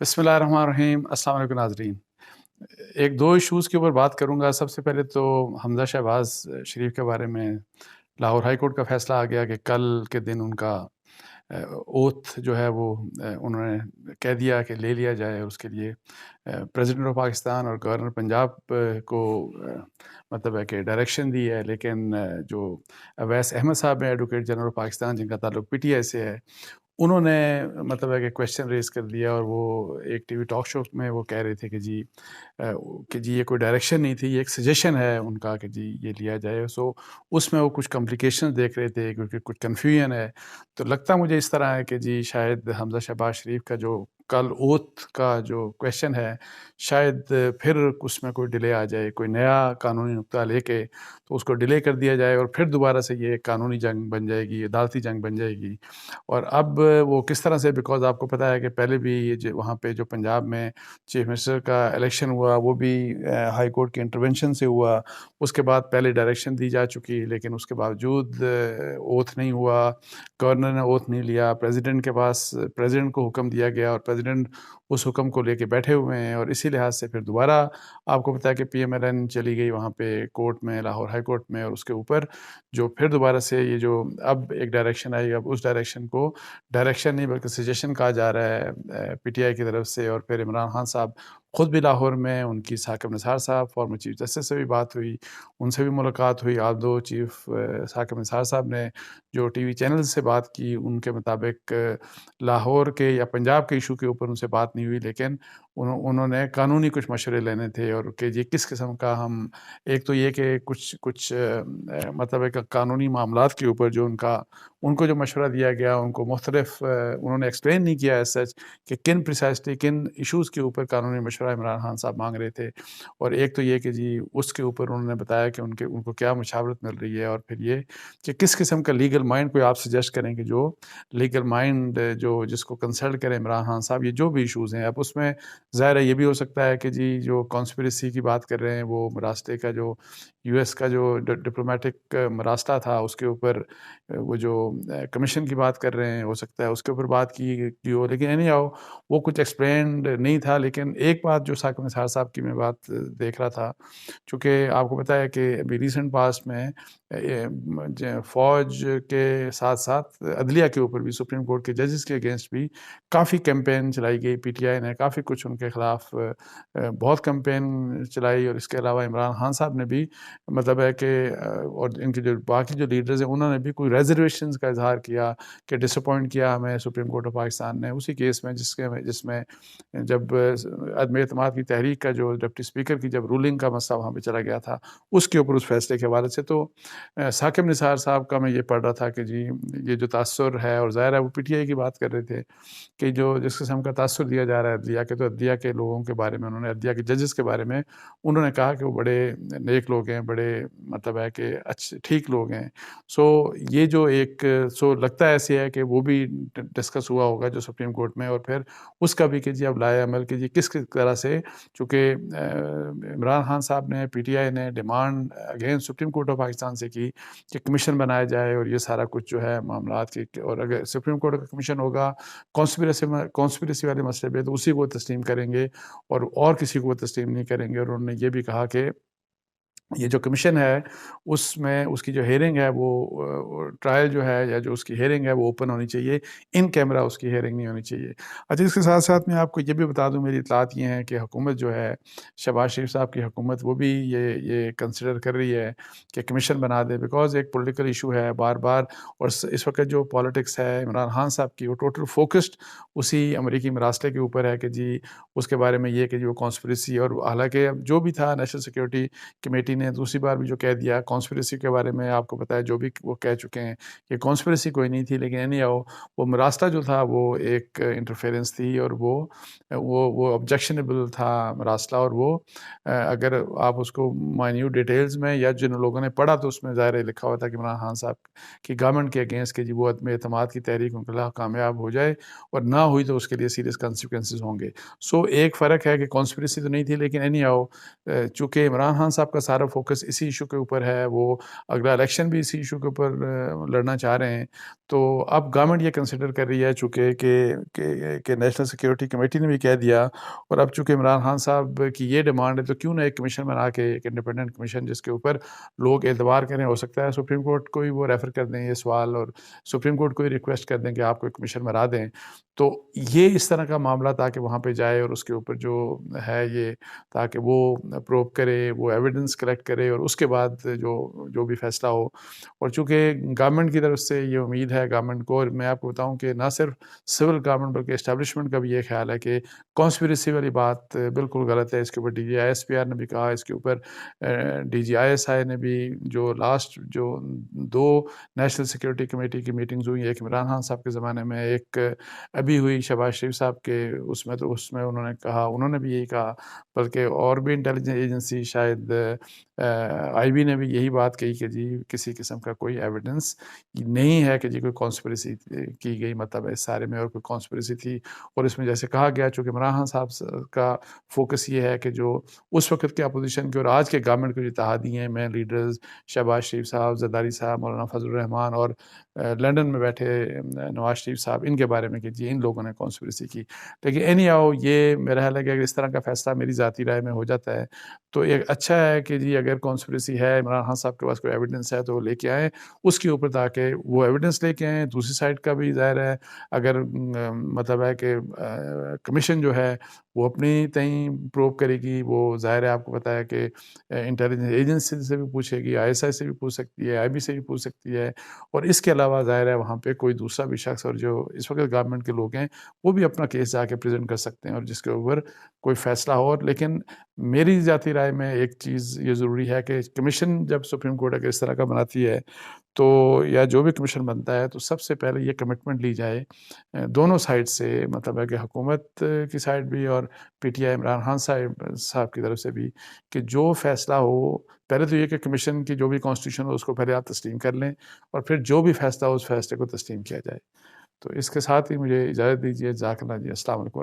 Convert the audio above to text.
بسم اللہ الرحمن الرحیم۔ السلام علیکم ناظرین۔ ایک دو ایشوز کے اوپر بات کروں گا۔ سب سے پہلے تو حمزہ شہباز شریف کے بارے میں لاہور ہائی کورٹ کا فیصلہ آ گیا کہ کل کے دن ان کا اوتھ جو ہے وہ انہوں نے کہہ دیا کہ لے لیا جائے، اور اس کے لیے پریزیڈنٹ آف پاکستان اور گورنر پنجاب کو مطلب ہے کہ ڈائریکشن دی ہے، لیکن جو اویس احمد صاحب ہیں ایڈوکیٹ جنرل آف پاکستان، جن کا تعلق پی ٹی آئی سے ہے، انہوں نے مطلب ہے کہ کویشچن ریز کر دیا، اور وہ ایک ٹی وی ٹاک شو میں وہ کہہ رہے تھے کہ جی یہ کوئی ڈائریکشن نہیں تھی، یہ ایک سجیشن ہے ان کا کہ جی یہ لیا جائے۔ سو اس میں وہ کچھ کمپلیکیشن دیکھ رہے تھے کیونکہ کچھ کنفیوژن ہے۔ تو لگتا مجھے اس طرح ہے کہ جی شاید حمزہ شہباز شریف کا جو کل اوتھ کا جو کویشچن ہے، شاید پھر اس میں کوئی ڈیلے آ جائے، کوئی نیا قانونی نقطہ لے کے تو اس کو ڈیلے کر دیا جائے، اور پھر دوبارہ سے یہ قانونی جنگ بن جائے گی، عدالتی جنگ بن جائے گی۔ اور اب وہ کس طرح سے، بیکاز آپ کو پتہ ہے کہ پہلے بھی یہ وہاں پہ جو پنجاب میں چیف منسٹر کا الیکشن ہوا، وہ بھی ہائی کورٹ کے انٹرونشن سے ہوا۔ اس کے بعد پہلے ڈائریکشن دی جا چکی، لیکن اس کے باوجود اوتھ نہیں ہوا، گورنر نے اوتھ نہیں لیا، پریزیڈنٹ کے پاس پریزیڈنٹ کو حکم دیا گیا، اور پریزیڈنٹ اس حکم کو لے کے بیٹھے ہوئے ہیں۔ اور اسی لحاظ سے پھر دوبارہ آپ کو پتہ ہے کہ پی ایم ایل این چلی گئی وہاں پہ کورٹ میں، لاہور ہائی کورٹ میں، اور اس کے اوپر جو پھر دوبارہ سے یہ جو اب ایک ڈائریکشن آئی، اب اس ڈائریکشن کو ڈائریکشن نہیں بلکہ سجیشن کہا جا رہا ہے پی ٹی آئی کی طرف سے۔ اور پھر عمران خان صاحب خود بھی لاہور میں، ان کی ثاقب نثار صاحب فارمر چیف جسٹس سے بھی بات ہوئی، ان سے بھی ملاقات ہوئی۔ آلدو چیف ثاقب نثار صاحب نے جو ٹی وی چینل سے بات کی، ان کے مطابق لاہور کے یا پنجاب کے ایشو کے اوپر ان سے بات نہیں ہوئی، لیکن انہوں نے قانونی کچھ مشورے لینے تھے، اور کہ یہ کس قسم کا ہم، ایک تو یہ کہ کچھ مطلب ہے کہ قانونی معاملات کے اوپر جو ان کو جو مشورہ دیا گیا، ان کو مختلف انہوں نے ایکسپلین نہیں کیا ایز سچ کہ کن پریسائسلی کن ایشوز کے اوپر قانونی مشورہ عمران خان صاحب مانگ رہے تھے۔ اور ایک تو یہ کہ جی اس کے اوپر انہوں نے بتایا کہ ان کو کیا مشاورت مل رہی ہے، اور پھر یہ کہ کس قسم کا لیگل مائنڈ کوئی آپ سجیسٹ کریں کہ جو لیگل مائنڈ جس کو کنسلٹ کریں عمران خان صاحب، یہ جو بھی ایشوز ہیں۔ اب اس میں ظاہر ہے یہ بھی ہو سکتا ہے کہ جی جو کانسپریسی کی بات کر رہے ہیں، وہ مراسلے کا جو یو ایس کا جو ڈپلومیٹک مراسلہ تھا، اس کے اوپر وہ جو کمیشن کی بات کر رہے ہیں، ہو سکتا ہے اس کے اوپر بات کی ہو، لیکن اینی ہاؤ وہ کچھ ایکسپلینڈ نہیں تھا۔ لیکن ایک بات جو ثاقب نثار صاحب کی میں بات دیکھ رہا تھا، چونکہ آپ کو پتہ ہے کہ ابھی ریسنٹ پاسٹ میں فوج کے ساتھ ساتھ عدلیہ کے اوپر بھی، سپریم کورٹ کے ججز کے اگینسٹ بھی کافی کیمپین چلائی گئی، پی ٹی آئی نے کافی کچھ ان کے خلاف بہت کیمپین چلائی۔ اور اس کے علاوہ عمران خان صاحب نے بھی مطلب ہے کہ اور ان کے جو باقی جو لیڈرز ہیں، انہوں نے بھی کوئی ریزرویشنز کا اظہار کیا کہ ڈس اپوائنٹ کیا ہمیں سپریم کورٹ آف پاکستان نے اسی کیس میں جس میں جب عدم اعتماد کی تحریک کا جو ڈپٹی اسپیکر کی جب رولنگ کا مسئلہ وہاں پہ چلا گیا تھا، اس کے اوپر اس فیصلے کے حوالے سے تو ثاقب نثار صاحب کا میں یہ پڑھ رہا تھا کہ جی یہ جو تاثر ہے، اور ظاہر ہے وہ پی ٹی آئی کی بات کر رہے تھے کہ جو جس قسم کا تاثر دیا جا رہا ہے عدلیہ کے، تو عدلیہ کے لوگوں کے بارے میں، انہوں نے عدلیہ کے ججز کے بارے میں انہوں نے کہا کہ وہ بڑے نیک لوگ ہیں، بڑے مطلب ہے کہ اچھے ٹھیک لوگ ہیں۔ سو یہ جو ایک لگتا ہے ایسے ہے کہ وہ بھی ڈسکس ہوا ہوگا جو سپریم کورٹ میں، اور پھر اس کا بھی کہ جی اب لائے عمل کہ جی کس طرح سے، چونکہ عمران خان صاحب نے، پی ٹی آئی نے demand again supreme court of Pakistan سے کی کہ کمیشن بنایا جائے، اور یہ سارا کچھ جو ہے معاملات کی، اور اگر سپریم کورٹ کا کمیشن ہوگا کانسپریسی والے مسئلے پہ تو اسی کو تسلیم کریں گے، اور کسی کو تسلیم نہیں کریں گے۔ اور انہوں نے یہ بھی کہا کہ یہ جو کمیشن ہے اس میں اس کی جو ہیئرنگ ہے، وہ ٹرائل جو ہے یا جو اس کی ہیئرنگ ہے وہ اوپن ہونی چاہیے، ان کیمرہ اس کی ہیئرنگ نہیں ہونی چاہیے۔ اچھا، اس کے ساتھ ساتھ میں آپ کو یہ بھی بتا دوں، میری اطلاعات یہ ہیں کہ حکومت جو ہے، شہباز شریف صاحب کی حکومت، وہ بھی یہ کنسیڈر کر رہی ہے کہ کمیشن بنا دے، بیکاز ایک پولیٹیکل ایشو ہے بار بار، اور اس وقت جو پالیٹکس ہے عمران خان صاحب کی، وہ ٹوٹل فوکسڈ اسی امریکی مراسلے کے اوپر ہے کہ جی اس کے بارے میں یہ کہ جو کانسپریسی، اور حالانکہ جو بھی تھا نیشنل سیکورٹی کمیٹی نے دوسری بار بھی جو کہہ دیا کانسپریسی کے بارے میں، آپ کو پتہ ہے جو بھی وہ کہہ چکے ہیں کہ کانسپریسی کوئی نہیں تھی، لیکن اینی ہاؤ وہ مراسلہ جو تھا وہ ایک انٹرفیرنس تھی، اور وہ آبجیکشنیبل تھا مراسلہ، اور وہ اگر آپ اس کو مائنیوٹ ڈیٹیلز میں یا جن لوگوں نے پڑھا تو اس میں ظاہر لکھا ہوا تھا کہ عمران خان صاحب کی گورنمنٹ کے اگینسٹ کہ جی وہ عدم اعتماد کی تحریک ان کے خلاف کامیاب ہو جائے، اور نہ ہوئی تو اس کے لیے سیریس کانسیکوینسز ہوں گے۔ سو ایک فرق ہے کہ کانسپریسی تو نہیں تھی، لیکن اینی ہاؤ چونکہ عمران خان صاحب کا سارا سارا فوکس اسی ایشو کے اوپر ہے، وہ اگلا الیکشن بھی اسی ایشو کے اوپر لڑنا چاہ رہے ہیں، تو اب گورنمنٹ یہ کنسیڈر کر رہی ہے چونکہ کہ نیشنل سیکیورٹی کمیٹی نے بھی کہہ دیا، اور اب چونکہ عمران خان صاحب کی یہ ڈیمانڈ ہے تو کیوں نہ ایک کمیشن بنا کے، ایک انڈیپینڈنٹ کمیشن جس کے اوپر لوگ اعتبار کریں، ہو سکتا ہے سپریم کورٹ کو ہی وہ ریفر کر دیں یہ سوال، اور سپریم کورٹ کو ہی ریکویسٹ کر دیں کہ آپ کو ایک کمیشن بنا دیں، تو یہ اس طرح کا معاملہ تاکہ وہاں پہ جائے اور اس کے اوپر جو ہے یہ تاکہ وہ پروب کرے، وہ ایویڈنس کلیکٹ کرے، اور اس کے بعد جو بھی فیصلہ ہو. اور چونکہ گورنمنٹ کی طرف سے یہ امید ہے گورنمنٹ کو، اور میں آپ کو بتاؤں کہ نہ صرف سول گورنمنٹ بلکہ اسٹیبلشمنٹ کا بھی یہ خیال ہے کہ کانسپریسی والی بات بالکل غلط ہے. اس کے اوپر D G I S P R نے بھی کہا، اس کے اوپر D G I S I نے بھی، جو لاسٹ جو 2 نیشنل سیکیورٹی کمیٹی کی میٹنگز ہوئی، ایک عمران خان صاحب کے زمانے میں، ایک ابھی ہوئی شہباز شریف صاحب کے اس میں انہوں نے کہا، انہوں نے بھی یہی کہا، بلکہ اور بھی انٹیلیجنس ایجنسی شاید آئی بی نے بھی یہی بات کہی کہ جی کسی قسم کا کوئی ایویڈنس نہیں ہے کہ جی کوئی کانسپریسی کی گئی، مطلب اس سارے میں اور کوئی کانسپریسی تھی. اور اس میں جیسے کہا گیا، چونکہ عمران خان صاحب کا فوکس یہ ہے کہ جو اس وقت کے اپوزیشن کے اور آج کے گورنمنٹ کے جو اتحادی ہیں، مین لیڈرز شہباز شریف صاحب، زرداری صاحب، مولانا فضل الرحمان، اور لنڈن میں بیٹھے نواز شریف صاحب، ان کے بارے میں کہ جی ان لوگوں نے کانسپریسی کی. لیکن اینی ہاؤ یہ میرا خیال ہے کہ اگر اس طرح کا فیصلہ میری ذاتی رائے میں ہو جاتا ہے تو ایک اچھا ہے کہ جی اگر کانسپریسی ہے، عمران خان صاحب کے پاس کوئی ایویڈنس ہے تو وہ لے کے آئیں اس کے اوپر، تاکہ وہ ایویڈنس لے کے آئیں. دوسری سائڈ کا بھی ظاہر ہے اگر مطلب ہے کہ کمیشن جو ہے وہ اپنی تئیں پروب کرے گی، وہ ظاہر ہے آپ کو پتہ ہے کہ انٹیلیجنس ایجنسی سے بھی پوچھے گی، آئی ایس آئی سے بھی پوچھ سکتی ہے، آئی بی سے بھی پوچھ سکتی ہے، اور اس کے علاوہ ظاہر ہے وہاں پہ کوئی دوسرا بھی شخص اور جو اس وقت گورنمنٹ کے لوگ ہیں وہ بھی اپنا کیس جا کے پریزنٹ کر سکتے ہیں اور جس کے اوپر کوئی فیصلہ ہو. لیکن میری ذاتی رائے میں ایک چیز یہ ضروری ہے کہ کمیشن جب سپریم کورٹ اگر اس طرح کا بناتی ہے تو یا جو بھی کمیشن بنتا ہے تو سب سے پہلے یہ کمٹمنٹ لی جائے دونوں سائڈ سے، مطلب ہے کہ حکومت کی سائڈ بھی اور P T I Imran Khan صاحب کی طرف سے بھی، کہ جو فیصلہ ہو پہلے تو یہ کہ کمیشن کی جو بھی کانسٹیٹیوشن ہو اس کو پہلے آپ تسلیم کر لیں، اور پھر جو بھی فیصلہ ہو اس فیصلے کو تسلیم کیا جائے. تو اس کے ساتھ ہی مجھے اجازت دیجیے. جزاک اللہ جی. السلام علیکم.